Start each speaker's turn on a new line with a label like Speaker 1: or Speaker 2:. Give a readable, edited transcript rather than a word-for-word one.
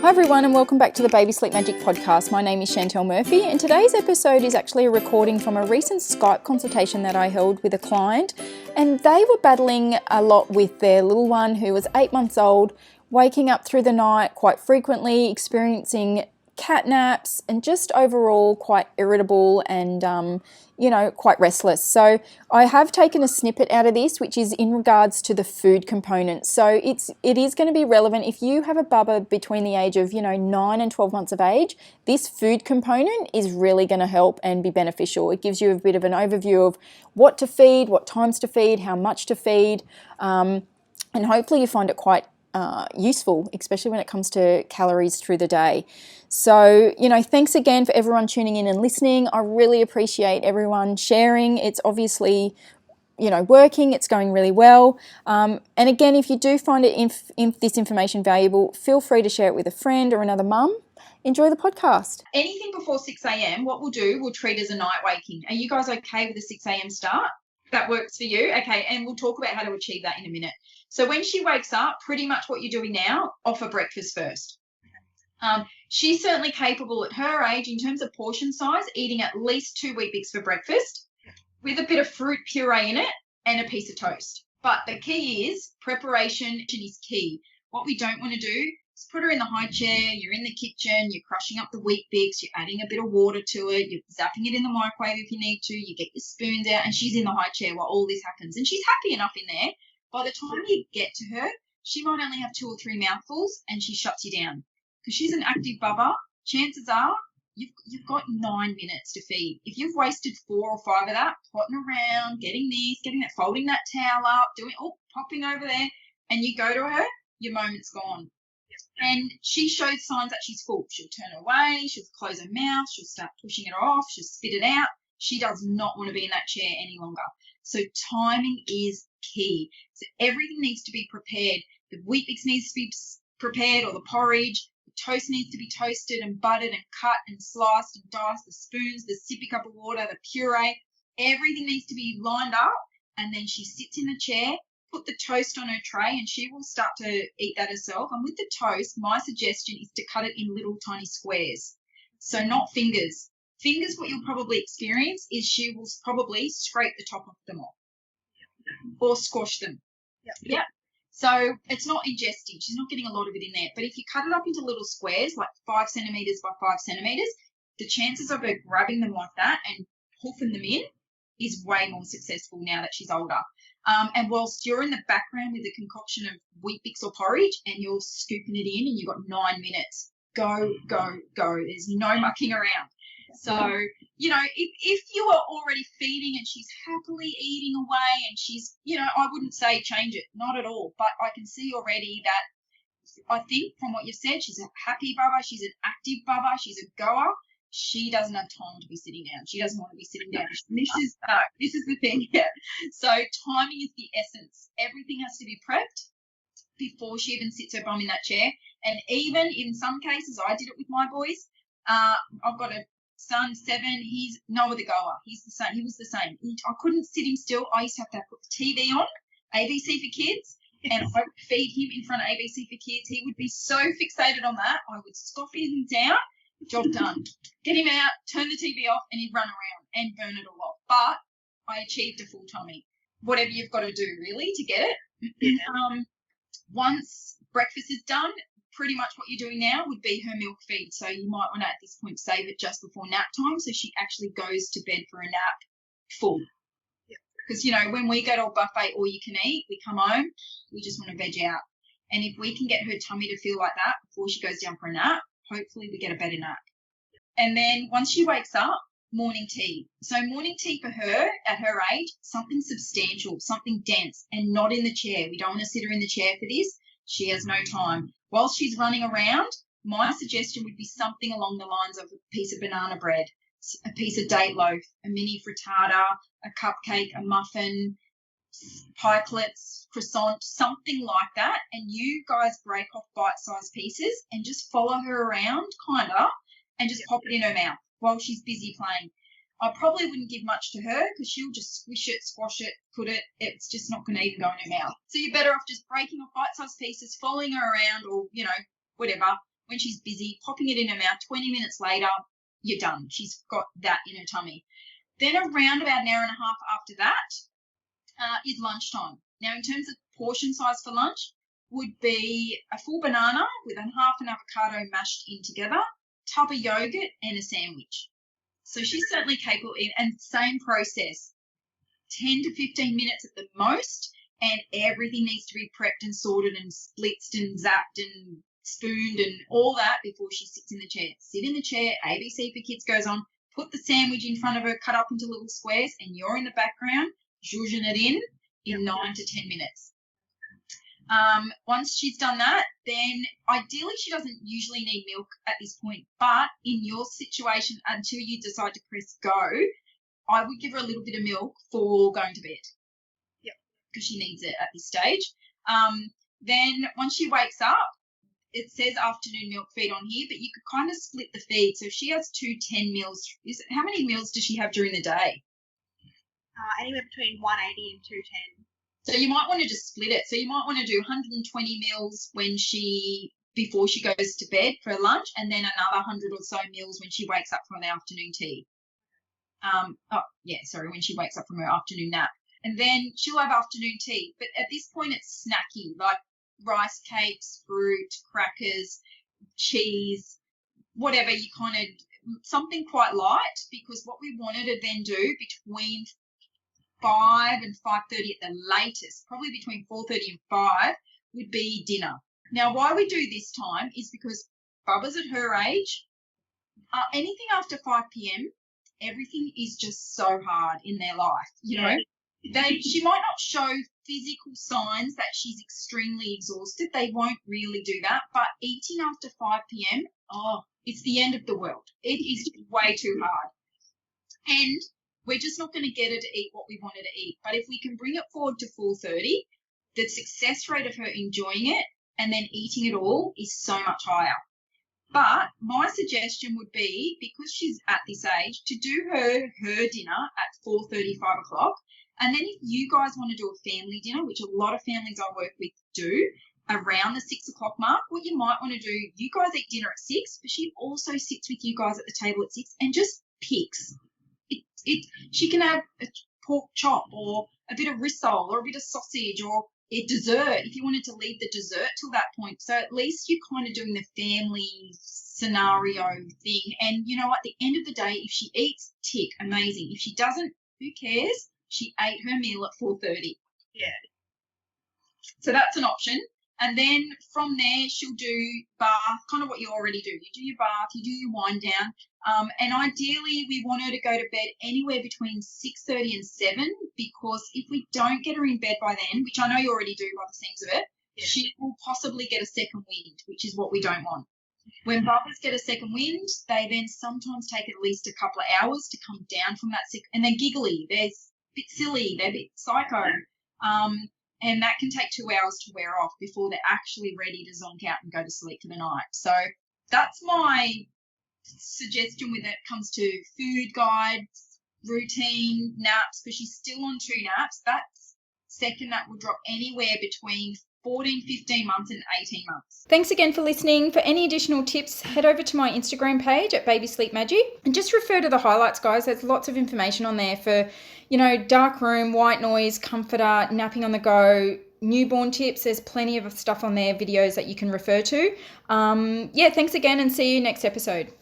Speaker 1: Hi everyone and welcome back to the Baby Sleep Magic podcast. My name is Chantel Murphy and today's episode is actually a recording from a recent Skype consultation that I held with a client, and they were battling a lot with their little one who was 8 months old, waking up through the night quite frequently, experiencing cat naps and just overall quite irritable and quite restless. So I have taken a snippet out of this, which is in regards to the food component. So it is going to be relevant if you have a bubba between the age of 9 and 12 months of age. This food component is really going to help and be beneficial. It gives you a bit of an overview of what to feed, what times to feed, how much to feed, and hopefully you find it quite useful, especially when it comes to calories through the day. So, thanks again for everyone tuning in and listening. I really appreciate everyone sharing. It's obviously, working. It's going really well. And again, if you do find this information valuable, feel free to share it with a friend or another mum. Enjoy the podcast.
Speaker 2: Anything before 6 a.m, what we'll do, we'll treat as a night waking. Are you guys okay with the 6 a.m. start? That works for you? Okay, and we'll talk about how to achieve that in a minute. So when she wakes up, pretty much what you're doing now, offer breakfast first. She's certainly capable at her age, in terms of portion size, eating at least 2 Weet-Bix for breakfast with a bit of fruit puree in it and a piece of toast. But the key is preparation is key. What we don't want to do is put her in the high chair, you're in the kitchen, you're crushing up the Weet-Bix, you're adding a bit of water to it, you're zapping it in the microwave if you need to, you get your spoons out, and she's in the high chair while all this happens. And she's happy enough in there. By the time you get to her, she might only have 2 or 3 mouthfuls and she shuts you down. Because she's an active bubba, chances are you've got 9 minutes to feed. If you've wasted 4 or 5 of that, plotting around, getting this, getting that, folding that towel up, popping over there, and you go to her, your moment's gone. And she shows signs that she's full. She'll turn away, she'll close her mouth, she'll start pushing it off, she'll spit it out. She does not want to be in that chair any longer. So timing is key. So everything needs to be prepared. The Weet-Bix needs to be prepared, or the porridge. The toast needs to be toasted and buttered and cut and sliced and diced. The spoons, the sippy cup of water, the puree, everything needs to be lined up. And then she sits in the chair, put the toast on her tray, and she will start to eat that herself. And with the toast, my suggestion is to cut it in little tiny squares. So not fingers. Fingers, what you'll probably experience is she will probably scrape the top of them off or squash them. Yeah. So it's not ingesting. She's not getting a lot of it in there. But if you cut it up into little squares, like 5 centimetres by 5 centimetres, the chances of her grabbing them like that and hoofing them in is way more successful now that she's older. And whilst you're in the background with the concoction of Weet-Bix or porridge and you're scooping it in and you've got 9 minutes, go, go, go. There's no mucking around. So, if you are already feeding and she's happily eating away and she's, I wouldn't say change it, not at all. But I can see already that I think from what you've said, she's a happy bubba, she's an active bubba, she's a goer. She doesn't have time to be sitting down. She doesn't want to be sitting down. This is the thing here. So timing is the essence. Everything has to be prepped before she even sits her bum in that chair. And even in some cases, I did it with my boys. I've got a son, 7, he's no other goer. He's the same. He was the same. I couldn't sit him still. I used to have put the TV on, ABC for Kids, and I would feed him in front of ABC for Kids. He would be so fixated on that. I would scoff him down, job done. Get him out, turn the TV off, and he'd run around and burn it all off. But I achieved a full tummy. Whatever you've got to do, really, to get it. Once breakfast is done, pretty much what you're doing now would be her milk feed. So you might want to, at this point, save it just before nap time so she actually goes to bed for a nap full. Because, when we go to a buffet all you can eat, we come home, we just want to veg out. And if we can get her tummy to feel like that before she goes down for a nap, hopefully we get a better nap. And then once she wakes up, morning tea. So morning tea for her, at her age, something substantial, something dense, and not in the chair. We don't want to sit her in the chair for this. She has no time. Whilst she's running around, my suggestion would be something along the lines of a piece of banana bread, a piece of date loaf, a mini frittata, a cupcake, a muffin, pikelets, croissant, something like that. And you guys break off bite-sized pieces and just follow her around, kind of, and just pop it in her mouth while she's busy playing. I probably wouldn't give much to her because she'll just squish it, squash it, put it. It's just not going to even go in her mouth. So you're better off just breaking off bite-sized pieces, following her around, or, whatever, when she's busy, popping it in her mouth. 20 minutes later, you're done. She's got that in her tummy. Then around about an hour and a half after that is lunchtime. Now, in terms of portion size for lunch, would be a full banana with a half an avocado mashed in together, tub of yogurt, and a sandwich. So she's certainly capable, and same process, 10 to 15 minutes at the most, and everything needs to be prepped and sorted and splitzed and zapped and spooned and all that before she sits in the chair. Sit in the chair, ABC for Kids goes on, put the sandwich in front of her, cut up into little squares, and you're in the background, zhuzhing it in 9 to 10 minutes. Once she's done that, then ideally she doesn't usually need milk at this point, but in your situation, until you decide to press go, I would give her a little bit of milk for going to bed.
Speaker 3: Yep.
Speaker 2: Because she needs it at this stage. Then once she wakes up, it says afternoon milk feed on here, but you could kind of split the feed. So if she has 2 10 meals, how many meals does she have during the day?
Speaker 3: Anywhere between 180 and 210.
Speaker 2: So you might want to just split it. So you might want to do 120 meals before she goes to bed for lunch, and then another 100 or so meals when she wakes up from the afternoon tea. When she wakes up from her afternoon nap. And then she'll have afternoon tea. But at this point, it's snacky, like rice cakes, fruit, crackers, cheese, whatever you something quite light, because what we wanted to then do between 5 and 5:30 at the latest, probably between 4:30 and 5, would be dinner. Now, why we do this time is because Bubba's at her age, anything after 5 p.m., everything is just so hard in their life. You know, she might not show physical signs that she's extremely exhausted. They won't really do that. But eating after 5 p.m., it's the end of the world. It is way too hard. And we're just not going to get her to eat what we want her to eat. But if we can bring it forward to 4:30, the success rate of her enjoying it and then eating it all is so much higher. But my suggestion would be, because she's at this age, to do her dinner at 4:30, 5 o'clock. And then if you guys want to do a family dinner, which a lot of families I work with do, around the 6 o'clock mark, what you might want to do, you guys eat dinner at 6, but she also sits with you guys at the table at 6 and just picks. She can have a pork chop or a bit of rissole or a bit of sausage or a dessert if you wanted to leave the dessert till that point. So at least you're kind of doing the family scenario thing. And you know what? At the end of the day, if she eats, tick, amazing. If she doesn't, who cares? She ate her meal at 4:30.
Speaker 3: Yeah.
Speaker 2: So that's an option. And then from there, she'll do bath, kind of what you already do. You do your bath, you do your wind down. And ideally, we want her to go to bed anywhere between 6:30 and 7, because if we don't get her in bed by then, which I know you already do by the seams of it, she will possibly get a second wind, which is what we don't want. When bubbers get a second wind, they then sometimes take at least a couple of hours to come down from that and they're giggly, they're a bit silly, they're a bit psycho. And that can take 2 hours to wear off before they're actually ready to zonk out and go to sleep for the night. So that's my suggestion when it comes to food guides, routine, naps, because she's still on 2 naps. That's second nap will drop anywhere between 14, 15 months and 18 months.
Speaker 1: Thanks again for listening. For any additional tips, head over to my Instagram page at Baby Sleep Magic and just refer to the highlights, guys. There's lots of information on there for, dark room, white noise, comforter, napping on the go, newborn tips. There's plenty of stuff on there, videos that you can refer to. Thanks again and see you next episode.